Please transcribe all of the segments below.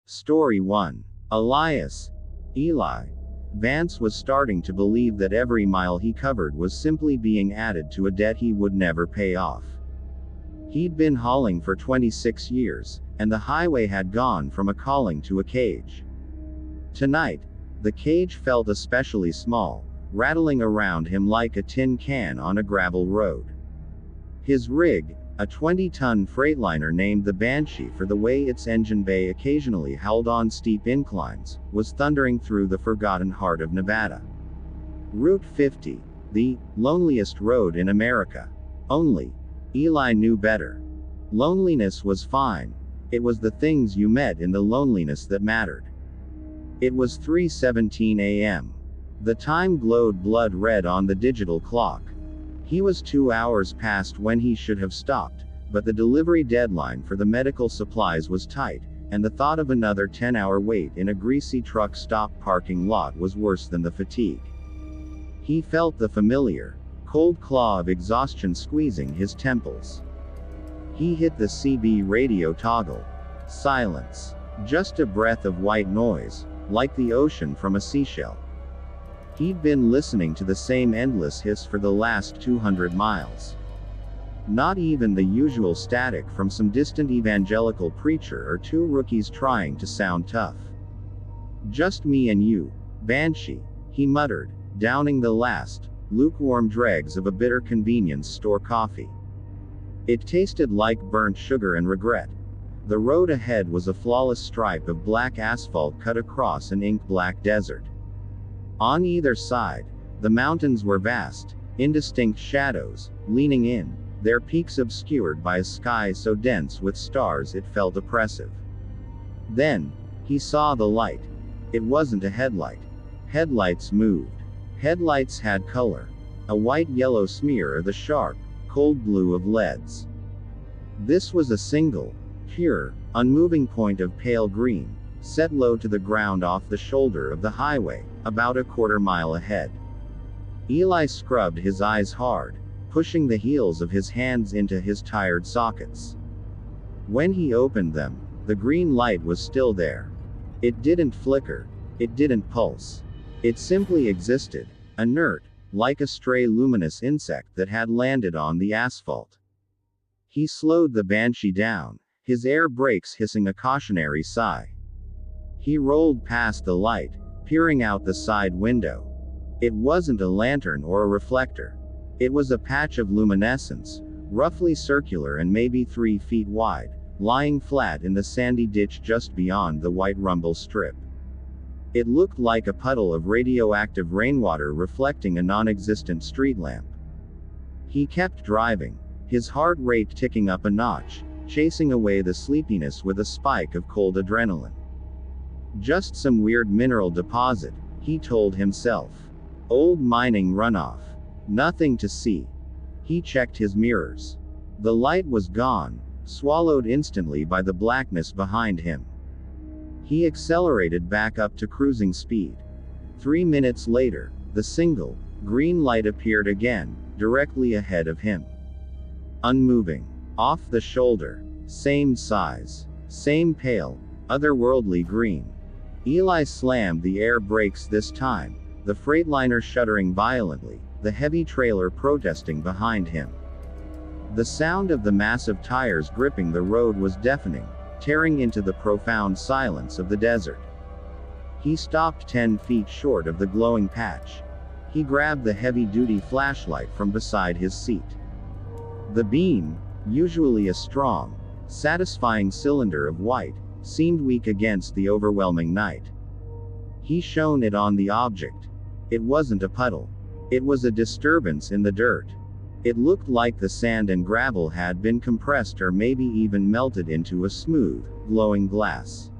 Story 1. Elias. Eli Vance was starting to believe that every mile he covered was simply being added to a debt he would never pay off. He'd been hauling for 26 years, and the highway had gone from a calling to a cage. Tonight, the cage felt especially small, rattling around him like a tin can on a gravel road. His rig, a 20-ton freightliner named the Banshee for the way its engine bay occasionally held on steep inclines, was thundering through the forgotten heart of Nevada. Route 50, the loneliest road in America. Only, Eli knew better. Loneliness was fine. It was the things you met in the loneliness that mattered. It was 3:17 a.m. The time glowed blood red on the digital clock. He was 2 hours past when he should have stopped, but the delivery deadline for the medical supplies was tight, and the thought of another 10-hour wait in a greasy truck stop parking lot was worse than the fatigue. He felt the familiar, cold claw of exhaustion squeezing his temples. He hit the CB radio toggle. Silence. Just a breath of white noise, like the ocean from a seashell. He'd been listening to the same endless hiss for the last 200 miles. Not even the usual static from some distant evangelical preacher or two rookies trying to sound tough. Just me and you, Banshee, he muttered, downing the last, lukewarm dregs of a bitter convenience store coffee. It tasted like burnt sugar and regret. The road ahead was a flawless stripe of black asphalt cut across an ink-black desert. On either side, the mountains were vast, indistinct shadows, leaning in, their peaks obscured by a sky so dense with stars it felt oppressive. Then, he saw the light. It wasn't a headlight. Headlights moved. Headlights had color. A white-yellow smear or the sharp, cold blue of LEDs. This was a single, pure, unmoving point of pale green, set low to the ground off the shoulder of the highway, about a quarter-mile ahead. Eli scrubbed his eyes hard, pushing the heels of his hands into his tired sockets. When he opened them, the green light was still there. It didn't flicker. It didn't pulse. It simply existed, inert, like a stray luminous insect that had landed on the asphalt. He slowed the Banshee down, his air brakes hissing a cautionary sigh. He rolled past the light, peering out the side window. It wasn't a lantern or a reflector. It was a patch of luminescence, roughly circular and maybe 3 feet wide, lying flat in the sandy ditch just beyond the white rumble strip. It looked like a puddle of radioactive rainwater reflecting a non-existent street lamp. He kept driving, his heart rate ticking up a notch, chasing away the sleepiness with a spike of cold adrenaline. Just some weird mineral deposit, he told himself. Old mining runoff. Nothing to see. He checked his mirrors. The light was gone, swallowed instantly by the blackness behind him. He accelerated back up to cruising speed. 3 minutes later, the single, green light appeared again, directly ahead of him. Unmoving. Off the shoulder. Same size. Same pale, otherworldly green. Eli slammed the air brakes this time, the freightliner shuddering violently, the heavy trailer protesting behind him. The sound of the massive tires gripping the road was deafening, tearing into the profound silence of the desert. He stopped 10 feet short of the glowing patch. He grabbed the heavy-duty flashlight from beside his seat. The beam, usually a strong, satisfying cylinder of white, seemed weak against the overwhelming night. He shone it on the object. It wasn't a puddle. It was a disturbance in the dirt. It looked like the sand and gravel had been compressed or maybe even melted into a smooth, glowing glass.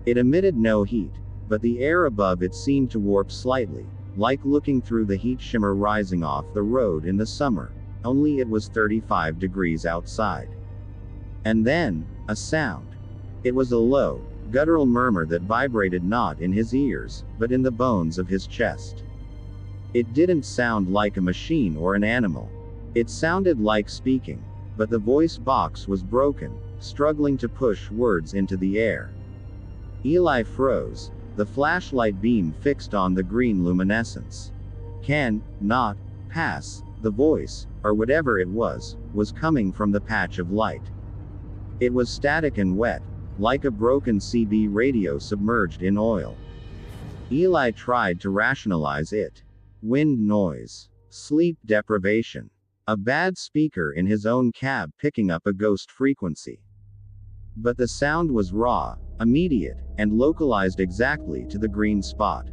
It emitted no heat, but the air above it seemed to warp slightly, like looking through the heat shimmer rising off the road in the summer, only it was 35 degrees outside. And then, a sound. It was a low, guttural murmur that vibrated not in his ears, but in the bones of his chest. It didn't sound like a machine or an animal. It sounded like speaking, but the voice box was broken, struggling to push words into the air. Eli froze, the flashlight beam fixed on the green luminescence. Can not pass. The voice, or whatever it was coming from the patch of light. It was static and wet, like a broken CB radio submerged in oil. Eli tried to rationalize it. Wind noise. Sleep deprivation. A bad speaker in his own cab picking up a ghost frequency. But the sound was raw, immediate, and localized exactly to the green spot.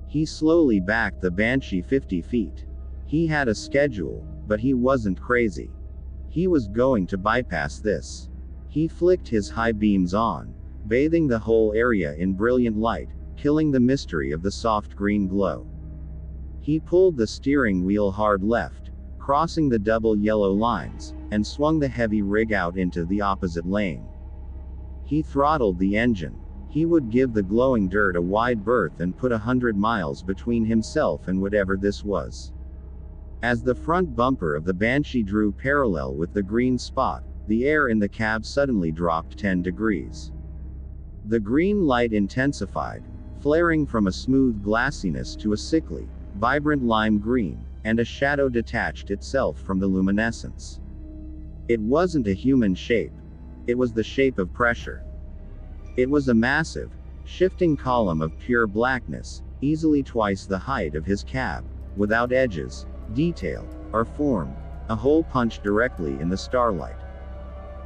He slowly backed the Banshee 50 feet. He had a schedule, but he wasn't crazy. He was going to bypass this. He flicked his high beams on, bathing the whole area in brilliant light, killing the mystery of the soft green glow. He pulled the steering wheel hard left, crossing the double yellow lines, and swung the heavy rig out into the opposite lane. He throttled the engine. He would give the glowing dirt a wide berth and put 100 miles between himself and whatever this was. As the front bumper of the Banshee drew parallel with the green spot, the air in the cab suddenly dropped 10 degrees. The green light intensified, flaring from a smooth glassiness to a sickly, vibrant lime green, and a shadow detached itself from the luminescence. It wasn't a human shape. It was the shape of pressure. It was a massive, shifting column of pure blackness, easily twice the height of his cab, without edges, detail, or form, a hole punched directly in the starlight.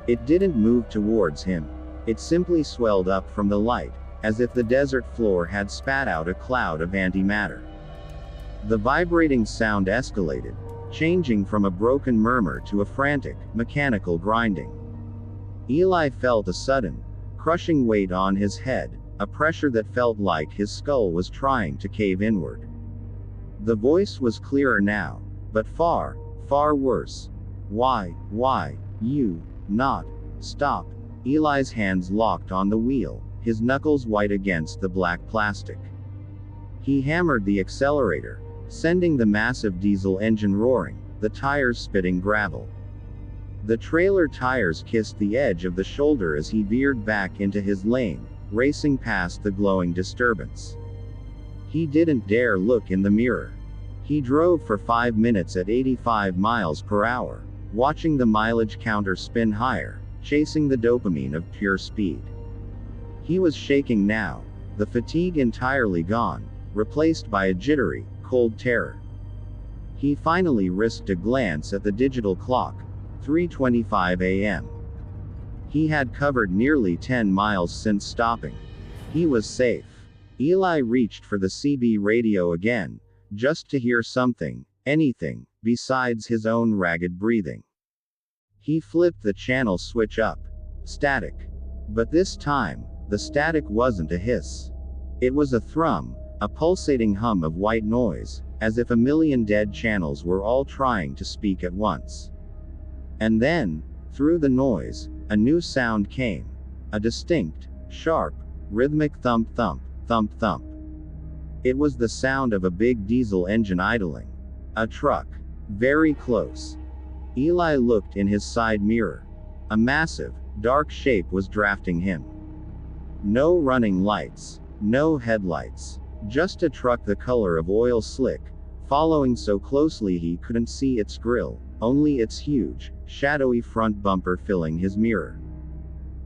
It didn't move towards him. It simply swelled up from the light, as if the desert floor had spat out a cloud of antimatter. The vibrating sound escalated, changing from a broken murmur to a frantic, mechanical grinding. Eli felt a sudden, crushing weight on his head, a pressure that felt like his skull was trying to cave inward. The voice was clearer now, but far, far worse. Why, you, not, stop. Eli's hands locked on the wheel, his knuckles white against the black plastic. He hammered the accelerator, sending the massive diesel engine roaring, the tires spitting gravel. The trailer tires kissed the edge of the shoulder as he veered back into his lane, racing past the glowing disturbance. He didn't dare look in the mirror. He drove for 5 minutes at 85 miles per hour, watching the mileage counter spin higher, chasing the dopamine of pure speed. He was shaking now, the fatigue entirely gone, replaced by a jittery, cold terror. He finally risked a glance at the digital clock, 3:25 a.m. He had covered nearly 10 miles since stopping. He was safe. Eli reached for the CB radio again, just to hear something, anything, besides his own ragged breathing. He flipped the channel switch up. Static. But this time, the static wasn't a hiss. It was a thrum, a pulsating hum of white noise, as if a million dead channels were all trying to speak at once. And then, through the noise, a new sound came. A distinct, sharp, rhythmic thump thump, thump thump. It was the sound of a big diesel engine idling. A truck. Very close. Eli looked in his side mirror. A massive, dark shape was drafting him. No running lights. No headlights. Just a truck the color of oil slick, following so closely he couldn't see its grille, only its huge, shadowy front bumper filling his mirror.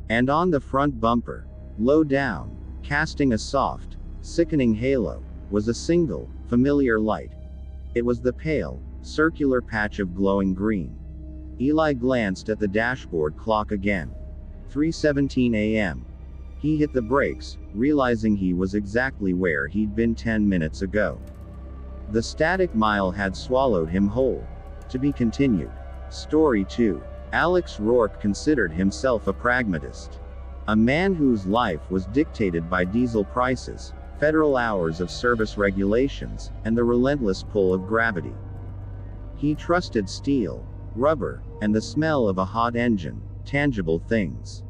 And on the front bumper, low down, casting a soft, sickening halo, was a single, familiar light. It was the pale, circular patch of glowing green. Eli glanced at the dashboard clock again. 3:17 a.m. He hit the brakes, realizing he was exactly where he'd been 10 minutes ago. The static mile had swallowed him whole. To be continued. Story 2. Alex Rourke considered himself a pragmatist. A man whose life was dictated by diesel prices, federal hours of service regulations, and the relentless pull of gravity. He trusted steel, rubber, and the smell of a hot engine, tangible things.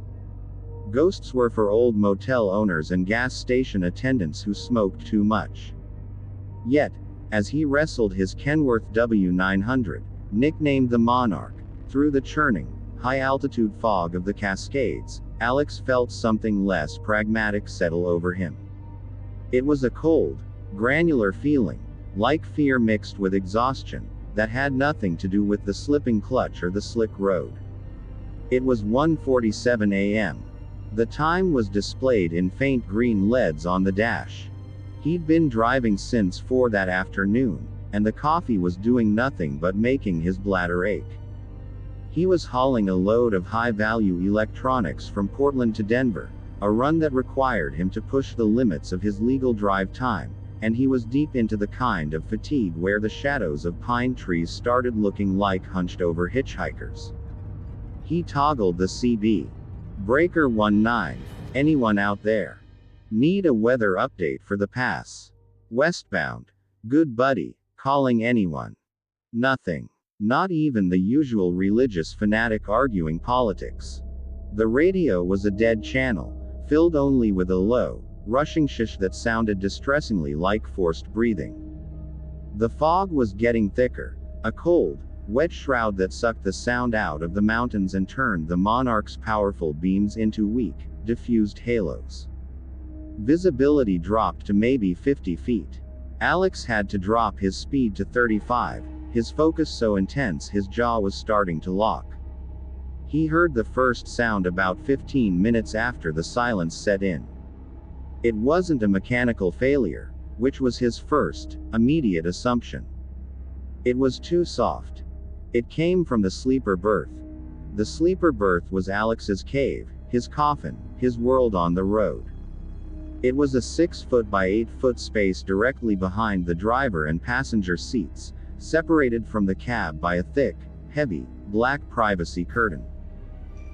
Ghosts were for old motel owners and gas station attendants who smoked too much. Yet, as he wrestled his Kenworth W900, nicknamed the Monarch, through the churning, high-altitude fog of the Cascades, Alex felt something less pragmatic settle over him. It was a cold, granular feeling, like fear mixed with exhaustion, that had nothing to do with the slipping clutch or the slick road. It was 1:47 a.m. The time was displayed in faint green LEDs on the dash. He'd been driving since 4 that afternoon, and the coffee was doing nothing but making his bladder ache. He was hauling a load of high-value electronics from Portland to Denver, a run that required him to push the limits of his legal drive time, and he was deep into the kind of fatigue where the shadows of pine trees started looking like hunched-over hitchhikers. He toggled the CB. Breaker 19, anyone out there? Need a weather update for the pass. Westbound. Good buddy, calling anyone. Nothing. Not even the usual religious fanatic arguing politics. The radio was a dead channel, filled only with a low, rushing shush that sounded distressingly like forced breathing. The fog was getting thicker, a cold, wet shroud that sucked the sound out of the mountains and turned the monarch's powerful beams into weak, diffused halos. Visibility dropped to maybe 50 feet. Alex had to drop his speed to 35, his focus so intense his jaw was starting to lock. He heard the first sound about 15 minutes after the silence set in. It wasn't a mechanical failure, which was his first, immediate assumption. It was too soft. It came from the sleeper berth. The sleeper berth was Alex's cave, his coffin, his world on the road. It was a 6-foot by 8-foot space directly behind the driver and passenger seats, separated from the cab by a thick, heavy, black privacy curtain.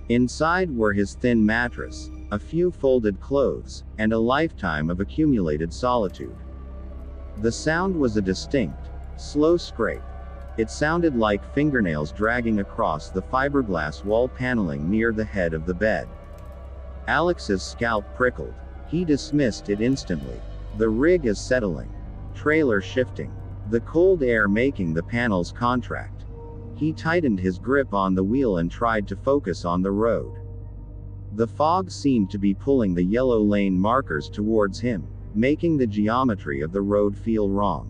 Inside were his thin mattress, a few folded clothes, and a lifetime of accumulated solitude. The sound was a distinct, slow scrape. It sounded like fingernails dragging across the fiberglass wall paneling near the head of the bed. Alex's scalp prickled. He dismissed it instantly. The rig is settling. Trailer shifting. The cold air making the panels contract. He tightened his grip on the wheel and tried to focus on the road. The fog seemed to be pulling the yellow lane markers towards him, making the geometry of the road feel wrong.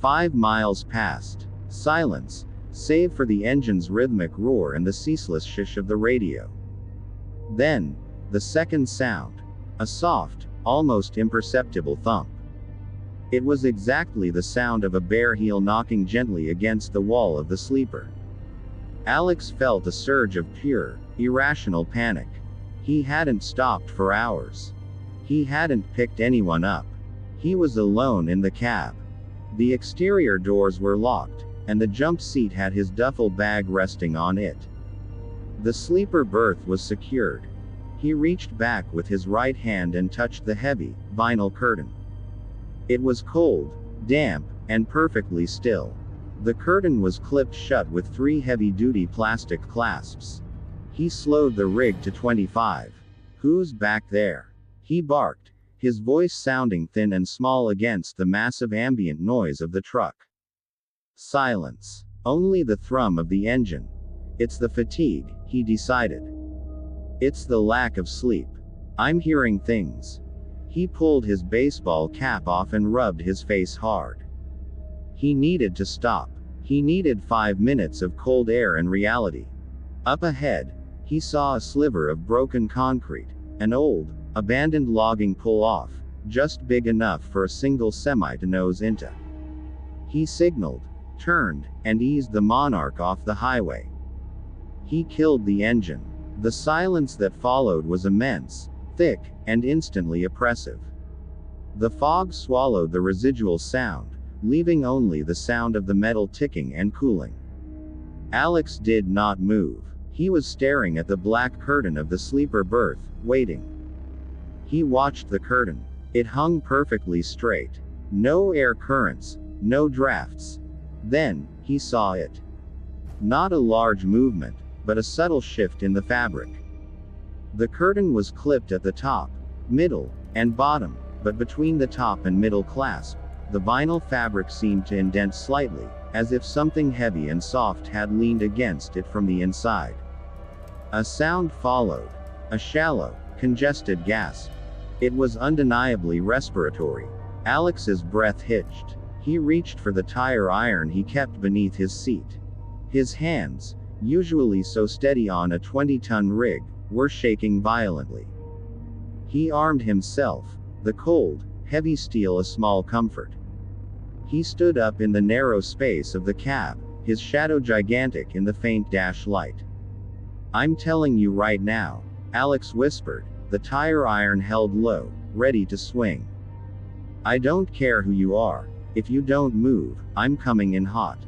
5 miles passed. Silence, save for the engine's rhythmic roar and the ceaseless shush of the radio. Then, the second sound. A soft, almost imperceptible thump. It was exactly the sound of a bare heel knocking gently against the wall of the sleeper. Alex felt a surge of pure, irrational panic. He hadn't stopped for hours. He hadn't picked anyone up. He was alone in the cab. The exterior doors were locked, and the jump seat had his duffel bag resting on it. The sleeper berth was secured. He reached back with his right hand and touched the heavy, vinyl curtain. It was cold, damp, and perfectly still. The curtain was clipped shut with 3 heavy-duty plastic clasps. He slowed the rig to 25. "Who's back there?" he barked, his voice sounding thin and small against the massive ambient noise of the truck. Silence. Only the thrum of the engine. It's the fatigue, he decided. It's the lack of sleep. I'm hearing things. He pulled his baseball cap off and rubbed his face hard. He needed to stop. He needed 5 minutes of cold air and reality. Up ahead, he saw a sliver of broken concrete, an old, abandoned logging pull-off, just big enough for a single semi to nose into. He signaled, turned, and eased the Monarch off the highway. He killed the engine. The silence that followed was immense, thick, and instantly oppressive. The fog swallowed the residual sound, leaving only the sound of the metal ticking and cooling. Alex did not move. He was staring at the black curtain of the sleeper berth, waiting. He watched the curtain. It hung perfectly straight. No air currents, no drafts. Then, he saw it. Not a large movement, but a subtle shift in the fabric. The curtain was clipped at the top, middle, and bottom, but between the top and middle clasp, the vinyl fabric seemed to indent slightly, as if something heavy and soft had leaned against it from the inside. A sound followed. A shallow, congested gasp. It was undeniably respiratory. Alex's breath hitched. He reached for the tire iron he kept beneath his seat. His hands, usually so steady on a 20-ton rig, were shaking violently. He armed himself, the cold, heavy steel a small comfort. He stood up in the narrow space of the cab, his shadow gigantic in the faint dash light. "I'm telling you right now," Alex whispered, the tire iron held low, ready to swing. "I don't care who you are. If you don't move, I'm coming in hot."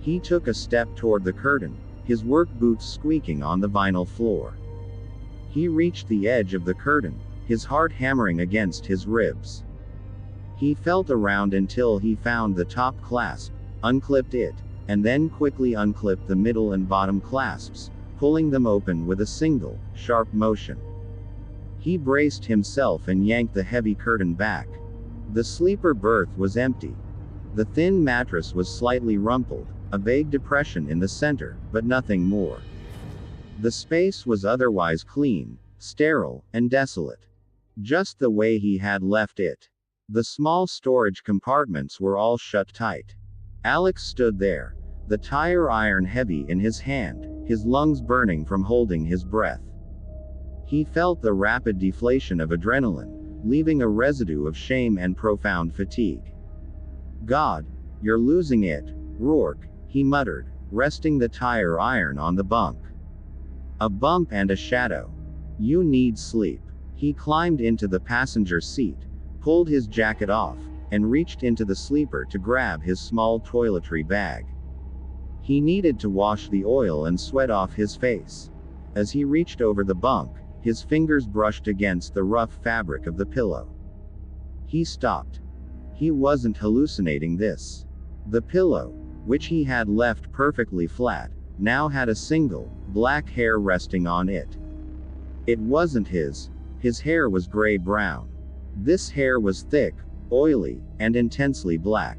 He took a step toward the curtain, his work boots squeaking on the vinyl floor. He reached the edge of the curtain, his heart hammering against his ribs. He felt around until he found the top clasp, unclipped it, and then quickly unclipped the middle and bottom clasps, pulling them open with a single, sharp motion. He braced himself and yanked the heavy curtain back. The sleeper berth was empty. The thin mattress was slightly rumpled, a vague depression in the center, but nothing more. The space was otherwise clean, sterile, and desolate. Just the way he had left it. The small storage compartments were all shut tight. Alex stood there, the tire iron heavy in his hand, his lungs burning from holding his breath. He felt the rapid deflation of adrenaline, leaving a residue of shame and profound fatigue. "God, you're losing it, Rourke," he muttered, resting the tire iron on the bunk. "A bump and a shadow. You need sleep." He climbed into the passenger seat, pulled his jacket off, and reached into the sleeper to grab his small toiletry bag. He needed to wash the oil and sweat off his face. As he reached over the bunk, his fingers brushed against the rough fabric of the pillow. He stopped. He wasn't hallucinating this. The pillow, which he had left perfectly flat, now had a single, black hair resting on it. It wasn't his. His hair was gray-brown. This hair was thick, oily, and intensely black.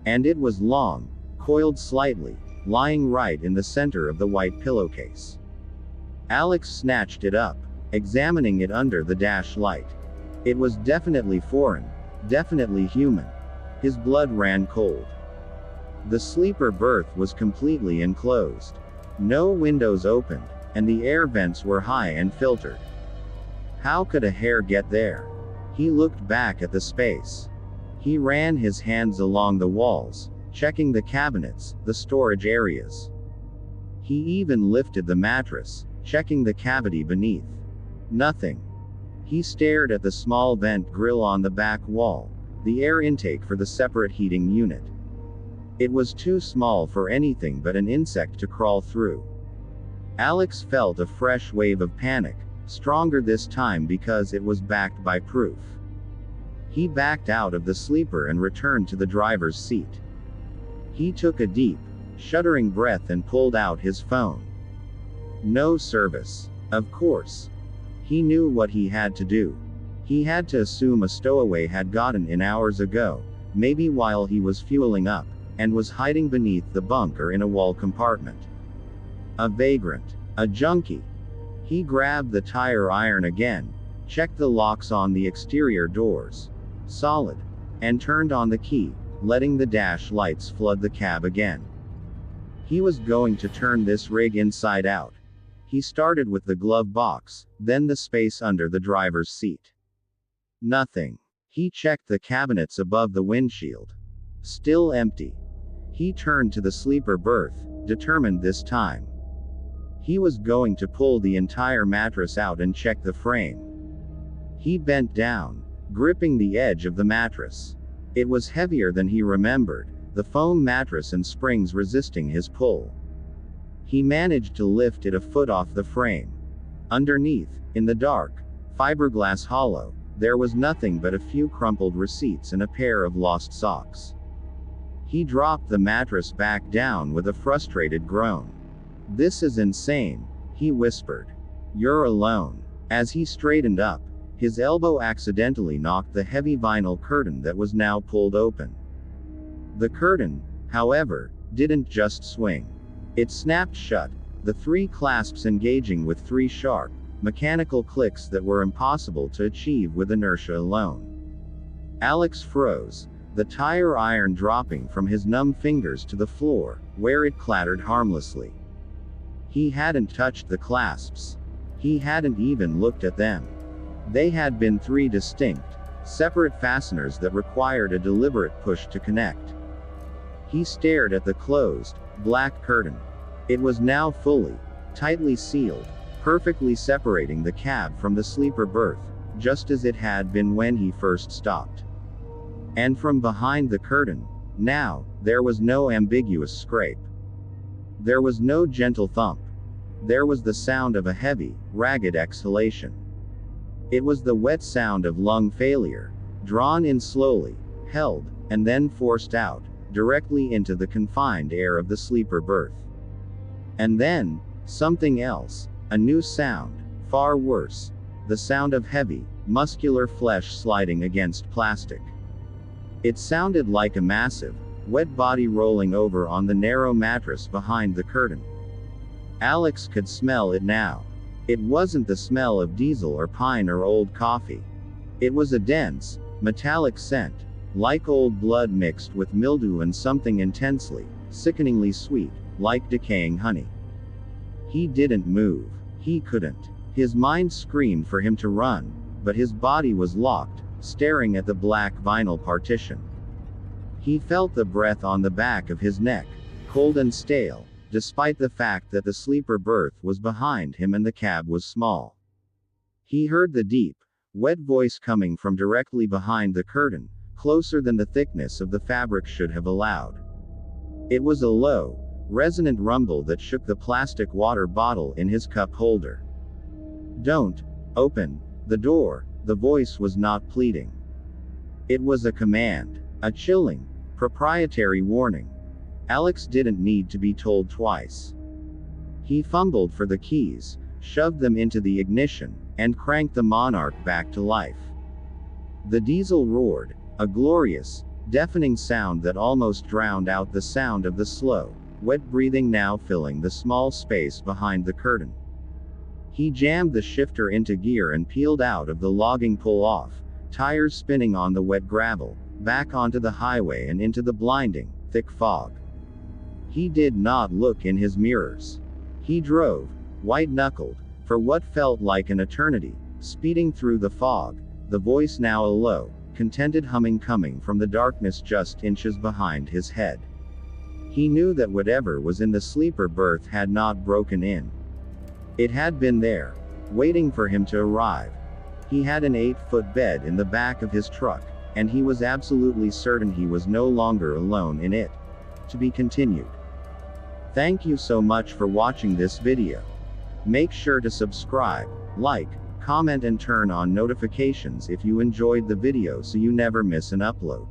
And it was long, coiled slightly, lying right in the center of the white pillowcase. Alex snatched it up, examining it under the dash light. It was definitely foreign, definitely human. His blood ran cold. The sleeper berth was completely enclosed. No windows opened, and the air vents were high and filtered. How could a hair get there? He looked back at the space. He ran his hands along the walls, checking the cabinets, the storage areas. He even lifted the mattress, checking the cavity beneath. Nothing. He stared at the small vent grill on the back wall, the air intake for the separate heating unit. It was too small for anything but an insect to crawl through. Alex felt a fresh wave of panic, stronger this time because it was backed by proof. He backed out of the sleeper and returned to the driver's seat. He took a deep, shuddering breath and pulled out his phone. No service. Of course. He knew what he had to do. He had to assume a stowaway had gotten in hours ago, maybe while he was fueling up, and was hiding beneath the bunker in a wall compartment. A vagrant. A junkie. He grabbed the tire iron again, checked the locks on the exterior doors. Solid. And turned on the key, letting the dash lights flood the cab again. He was going to turn this rig inside out. He started with the glove box, then the space under the driver's seat. Nothing. He checked the cabinets above the windshield. Still empty. He turned to the sleeper berth, determined this time. He was going to pull the entire mattress out and check the frame. He bent down, gripping the edge of the mattress. It was heavier than he remembered, the foam mattress and springs resisting his pull. He managed to lift it a foot off the frame. Underneath, in the dark, fiberglass hollow, there was nothing but a few crumpled receipts and a pair of lost socks. He dropped the mattress back down with a frustrated groan. "This is insane," he whispered. "You're alone." As he straightened up, his elbow accidentally knocked the heavy vinyl curtain that was now pulled open. The curtain, however, didn't just swing. It snapped shut, the three clasps engaging with three sharp, mechanical clicks that were impossible to achieve with inertia alone. Alex froze, the tire iron dropping from his numb fingers to the floor, where it clattered harmlessly. He hadn't touched the clasps. He hadn't even looked at them. They had been three distinct, separate fasteners that required a deliberate push to connect. He stared at the closed, black curtain. It was now fully, tightly sealed, perfectly separating the cab from the sleeper berth, just as it had been when he first stopped. And from behind the curtain, now, there was no ambiguous scrape. There was no gentle thump. There was the sound of a heavy, ragged exhalation. It was the wet sound of lung failure, drawn in slowly, held, and then forced out, directly into the confined air of the sleeper berth. And then, something else, a new sound, far worse, the sound of heavy, muscular flesh sliding against plastic. It sounded like a massive, wet body rolling over on the narrow mattress behind the curtain. Alex could smell it now. It wasn't the smell of diesel or pine or old coffee. It was a dense, metallic scent, like old blood mixed with mildew and something intensely, sickeningly sweet, like decaying honey. He didn't move. He couldn't. His mind screamed for him to run, but his body was locked, staring at the black vinyl partition. He felt the breath on the back of his neck, cold and stale, despite the fact that the sleeper berth was behind him and the cab was small. He heard the deep, wet voice coming from directly behind the curtain, closer than the thickness of the fabric should have allowed. It was a low, resonant rumble that shook the plastic water bottle in his cup holder. "Don't open the door," the voice was not pleading. It was a command, a chilling, proprietary warning. Alex didn't need to be told twice. He fumbled for the keys, shoved them into the ignition, and cranked the Monarch back to life. The diesel roared, a glorious, deafening sound that almost drowned out the sound of the slow, wet breathing now filling the small space behind the curtain. He jammed the shifter into gear and peeled out of the logging pull-off, tires spinning on the wet gravel, back onto the highway and into the blinding, thick fog. He did not look in his mirrors. He drove, white-knuckled, for what felt like an eternity, speeding through the fog, the voice now a low, contented humming coming from the darkness just inches behind his head. He knew that whatever was in the sleeper berth had not broken in. It had been there, waiting for him to arrive. He had an 8-foot bed in the back of his truck, and he was absolutely certain he was no longer alone in it. To be continued. Thank you so much for watching this video. Make sure to subscribe, like, comment and turn on notifications if you enjoyed the video so you never miss an upload.